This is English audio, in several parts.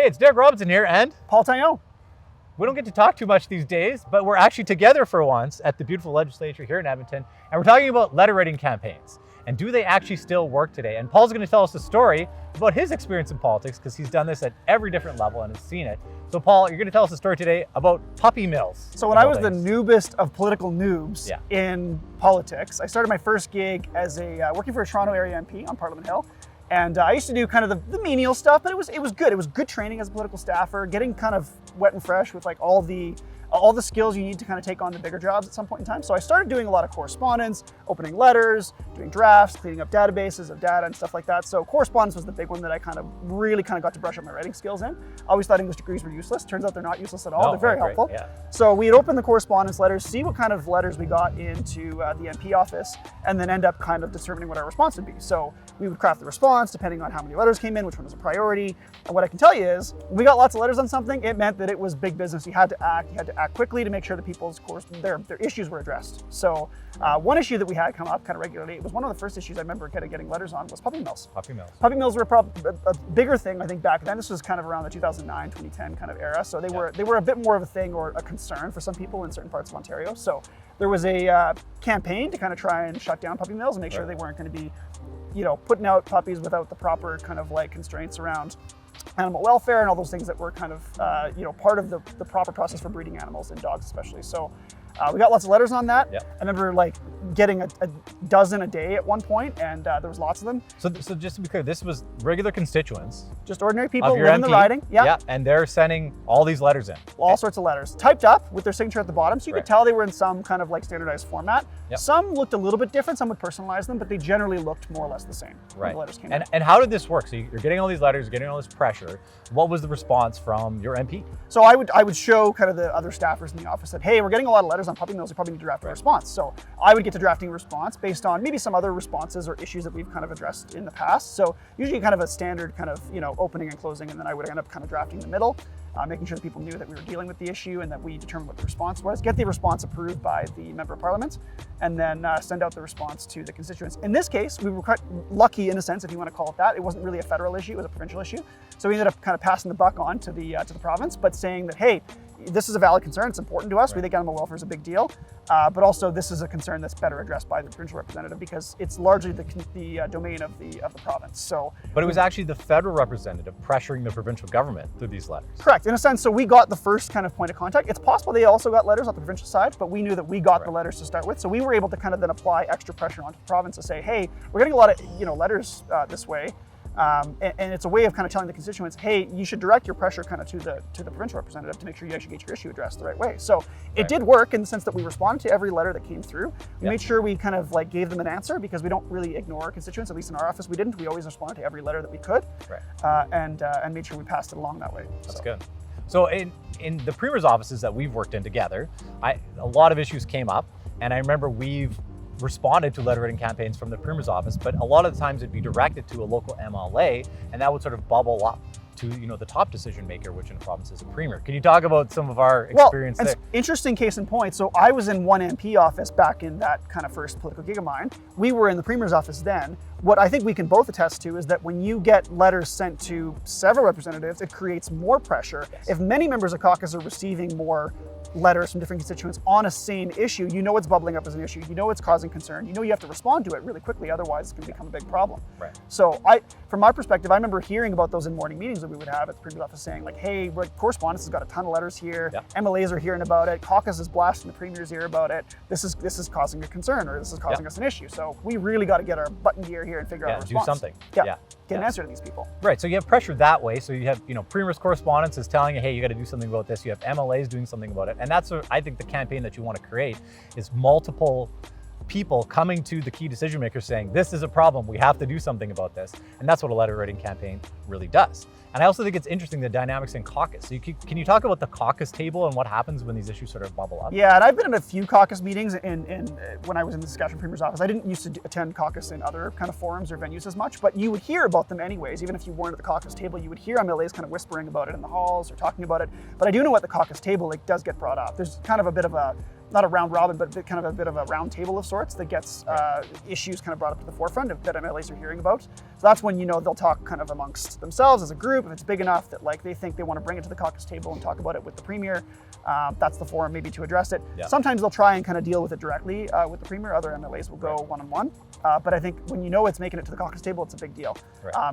Hey, it's Derek Robinson here and Paul Taillon. We don't get to talk too much these days, but we're actually together for once at the beautiful legislature here in Edmonton, and we're talking about letter writing campaigns. And do they actually still work today? And Paul's going to tell us a story about his experience in politics because he's done this at every different level and has seen it. So Paul, you're going to tell us a story today about puppy mills. So when I was the noobest of political noobs in politics, I started my first gig as working for a Toronto area MP on Parliament Hill. And I used to do kind of the menial stuff, but it was good. It was good training as a political staffer, getting kind of wet and fresh with like all the skills you need to kind of take on the bigger jobs at some point in time. So I started doing a lot of correspondence, opening letters, doing drafts, cleaning up databases of data and stuff like that. So correspondence was the big one that I really got to brush up my writing skills in. I always thought English degrees were useless. Turns out they're not useless at all. They're very helpful. Yeah. So we'd open the correspondence letters, see what kind of letters we got into the MP office, and then end up kind of determining what our response would be. So we would craft the response depending on how many letters came in, which one was a priority. And what I can tell you is, when we got lots of letters on something, it meant that it was big business. You had to act quickly to make sure that people's their issues were addressed. So one issue that we had come up kind of regularly, it was one of the first issues I remember getting letters on, was puppy mills. Puppy mills. Puppy mills were a bigger thing, I think, back then. This was kind of around the 2009, 2010 kind of era. So they were a bit more of a thing or a concern for some people in certain parts of Ontario. So there was a campaign to kind of try and shut down puppy mills and make sure they weren't going to be, putting out puppies without the proper kind of like constraints around animal welfare and all those things that were kind of, part of the proper process for breeding animals and dogs especially. So we got lots of letters on that. Yep. I remember like getting a dozen a day at one point, and there was lots of them. So just to be clear, this was regular constituents, just ordinary people living the riding. Yeah, and they're sending all these letters in. All sorts of letters, typed up with their signature at the bottom, so you could tell they were in some kind of like standardized format. Yep. Some looked a little bit different. Some would personalize them, but they generally looked more or less the same. When the letters came in. And how did this work? So you're getting all these letters, you're getting all this pressure. What was the response from your MP? So I would show kind of the other staffers in the office that, hey, we're getting a lot of letters on puppy mills. We probably need to draft a response. So I would get to drafting a response based on maybe some other responses or issues that we've kind of addressed in the past. So usually kind of a standard kind of, opening and closing, and then I would end up kind of drafting the middle, making sure that people knew that we were dealing with the issue and that we determined what the response was, get the response approved by the member of parliament, and then send out the response to the constituents. In this case, we were quite lucky in a sense, if you want to call it that. It wasn't really a federal issue, it was a provincial issue. So we ended up kind of passing the buck on to the province, but saying that, hey, this is a valid concern, it's important to us, we think animal welfare is a big deal, but also this is a concern that's better addressed by the provincial representative because it's largely the domain of the province. So, but it was actually the federal representative pressuring the provincial government through these letters. Correct, in a sense. So we got the first kind of point of contact. It's possible they also got letters on the provincial side, but we knew that we got the letters to start with, so we were able to kind of then apply extra pressure onto the province to say, hey, we're getting a lot of letters this way. And it's a way of kind of telling the constituents, hey, you should direct your pressure kind of to the provincial representative to make sure you actually get your issue addressed the right way. So it did work in the sense that we responded to every letter that came through. We made sure we kind of like gave them an answer because we don't really ignore our constituents, at least in our office we didn't. We always responded to every letter that we could, and made sure we passed it along that way. That's good. So in the Premier's offices that we've worked in together, a lot of issues came up, and I remember we've responded to letter writing campaigns from the Premier's office, but a lot of the times it'd be directed to a local MLA, and that would sort of bubble up to the top decision maker, which in the province is a Premier. Can you talk about some of our experience there? Interesting case in point. So I was in one MP office back in that kind of first political gig of mine. We were in the Premier's office then. What I think we can both attest to is that when you get letters sent to several representatives, it creates more pressure. Yes. If many members of caucus are receiving more letters from different constituents on a same issue, it's bubbling up as an issue, it's causing concern, you have to respond to it really quickly, otherwise it's going to become a big problem. Right. So from my perspective, I remember hearing about those in morning meetings that we would have at the Premier's office saying like, hey, correspondence has got a ton of letters here, MLAs are hearing about it, caucus is blasting the Premier's ear about it, this is causing a concern, or this is causing us an issue. So we really got to get our button gear here and figure out a response. Do something. Get an answer to these people. Right, so you have pressure that way. So you have, Premier's correspondence is telling you, hey, you got to do something about this. You have MLAs doing something about it. And that's I think the campaign that you want to create is multiple people coming to the key decision makers saying, this is a problem, we have to do something about this. And that's what a letter writing campaign really does. And I also think it's interesting, the dynamics in caucus. So can you talk about the caucus table and what happens when these issues sort of bubble up? Yeah, and I've been in a few caucus meetings when I was in the Saskatchewan Premier's office. I didn't used to attend caucus in other kind of forums or venues as much, but you would hear about them anyways. Even if you weren't at the caucus table, you would hear MLAs kind of whispering about it in the halls or talking about it. But I do know what the caucus table does get brought up. There's kind of a bit of a not a round robin, but kind of a bit of a round table of sorts that gets issues kind of brought up to the forefront that MLAs are hearing about. So that's when, you know, they'll talk kind of amongst themselves as a group. If it's big enough that like they think they want to bring it to the caucus table and talk about it with the Premier, that's the forum maybe to address it. Yeah. Sometimes they'll try and kind of deal with it directly with the Premier. Other MLAs will go one-on-one. But I think when you know it's making it to the caucus table, it's a big deal.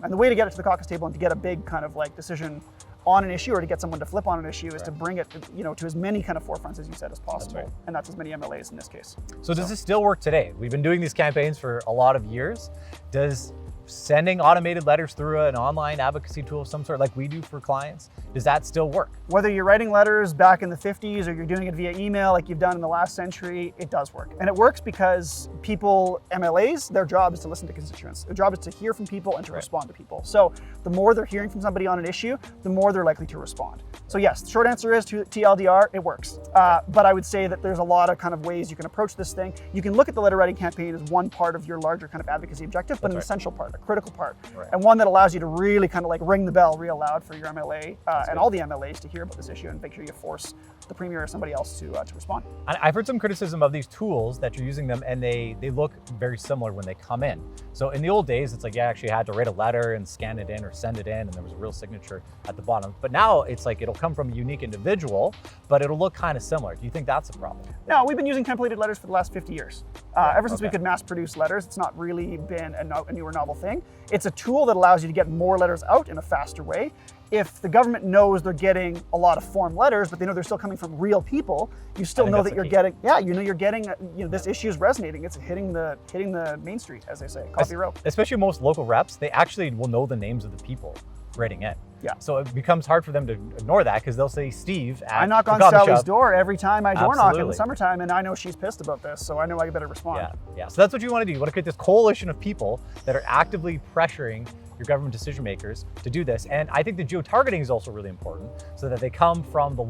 And the way to get it to the caucus table and to get a big kind of like decision on an issue or to get someone to flip on an issue is to bring it, you know, to as many kind of forefronts, as you said, as possible. And that's as many MLAs in this case. So does this still work today? We've been doing these campaigns for a lot of years. Does sending automated letters through an online advocacy tool of some sort like we do for clients, does that still work? Whether you're writing letters back in the 50s or you're doing it via email like you've done in the last century, it does work. And it works because people, MLAs, their job is to listen to constituents. Their job is to hear from people and to respond to people. So the more they're hearing from somebody on an issue, the more they're likely to respond. So yes, the short answer is to TLDR, it works. But I would say that there's a lot of kind of ways you can approach this thing. You can look at the letter writing campaign as one part of your larger kind of advocacy objective, but an essential part, a critical part, and one that allows you to really kind of like ring the bell real loud for your MLA and all the MLAs to hear about this issue and make sure you force the Premier or somebody else to respond. I've heard some criticism of these tools that you're using them, and they look very similar when they come in. So in the old days, it's like you actually had to write a letter and scan it in or send it in, and there was a real signature at the bottom. But now it's like it'll come from a unique individual, but it'll look kind of similar. Do you think that's a problem? No, we've been using templated letters for the last 50 years. Ever since we could mass produce letters, it's not really been a newer novel thing. It's a tool that allows you to get more letters out in a faster way. If the government knows they're getting a lot of form letters, but they know they're still coming from real people, you still know that you're getting, you're getting, this issue is resonating. It's hitting the main street, as they say, coffee row. Especially most local reps, they actually will know the names of the people writing in. Yeah. So it becomes hard for them to ignore that because they'll say Steve at I knock on Sally's door every time I door knock in the summertime, and I know she's pissed about this, so I know I better respond. Yeah. So that's what you want to do. You want to create this coalition of people that are actively pressuring your government decision makers to do this. And I think the geo-targeting is also really important so that they come from the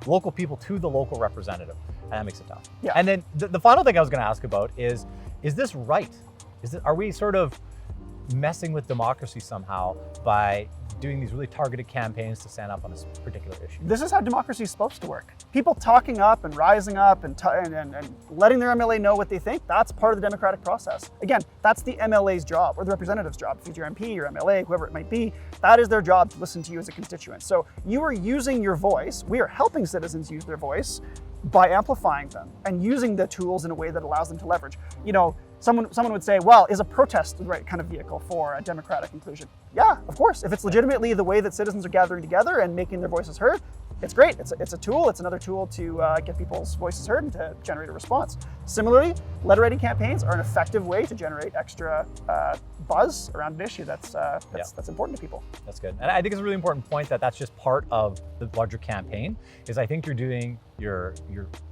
local people to the local representative, and that makes it tough. Yeah. And then the final thing I was going to ask about is this right? Are we sort of messing with democracy somehow by doing these really targeted campaigns to stand up on this particular issue? This is how democracy is supposed to work. People talking up and rising up and letting their MLA know what they think, that's part of the democratic process. Again, that's the MLA's job or the representative's job. If it's your MP, your MLA, whoever it might be, that is their job to listen to you as a constituent. So you are using your voice. We are helping citizens use their voice by amplifying them and using the tools in a way that allows them to leverage. You know, someone would say, well, is a protest the right kind of vehicle for a democratic inclusion? Yeah, of course. If it's legitimately the way that citizens are gathering together and making their voices heard, it's great. It's a tool. It's another tool to get people's voices heard and to generate a response. Similarly, letter writing campaigns are an effective way to generate extra buzz around an issue that's important to people. That's good. And I think it's a really important point that that's just part of the larger campaign. Is I think you're doing your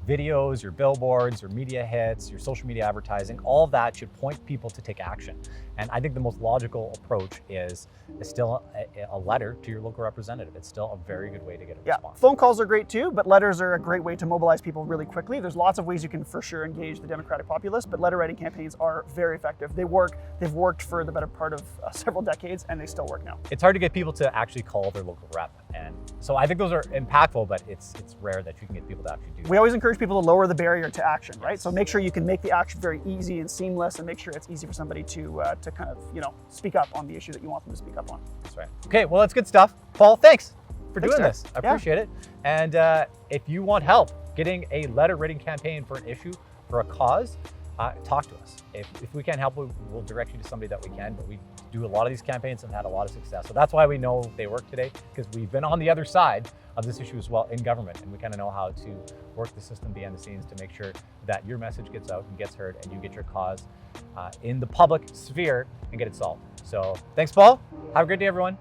videos, your billboards, your media hits, your social media advertising, all of that should point people to take action. And I think the most logical approach is still a letter to your local representative. It's still a very good way to get a response. Phone calls are great too, but letters are a great way to mobilize people really quickly. There's lots of ways you can for sure engage the democratic populace, but letter writing campaigns are very effective. They've worked for the better part of several decades, and they still work now. It's hard to get people to actually call their local rep. And so I think those are impactful, but it's rare that you can get people to actually do that. We always encourage people to lower the barrier to action, right? So make sure you can make the action very easy and seamless, and make sure it's easy for somebody to kind of, speak up on the issue that you want them to speak up on. That's right. Okay, well, that's good stuff. Paul, thanks for doing this. I appreciate it. And if you want help getting a letter writing campaign for an issue, for a cause, talk to us. If we can't help, we'll direct you to somebody that we can, but we do a lot of these campaigns and had a lot of success. So that's why we know they work today, because we've been on the other side of this issue as well in government, and we kind of know how to work the system behind the scenes to make sure that your message gets out and gets heard and you get your cause in the public sphere and get it solved. So thanks, Paul. Have a great day, everyone.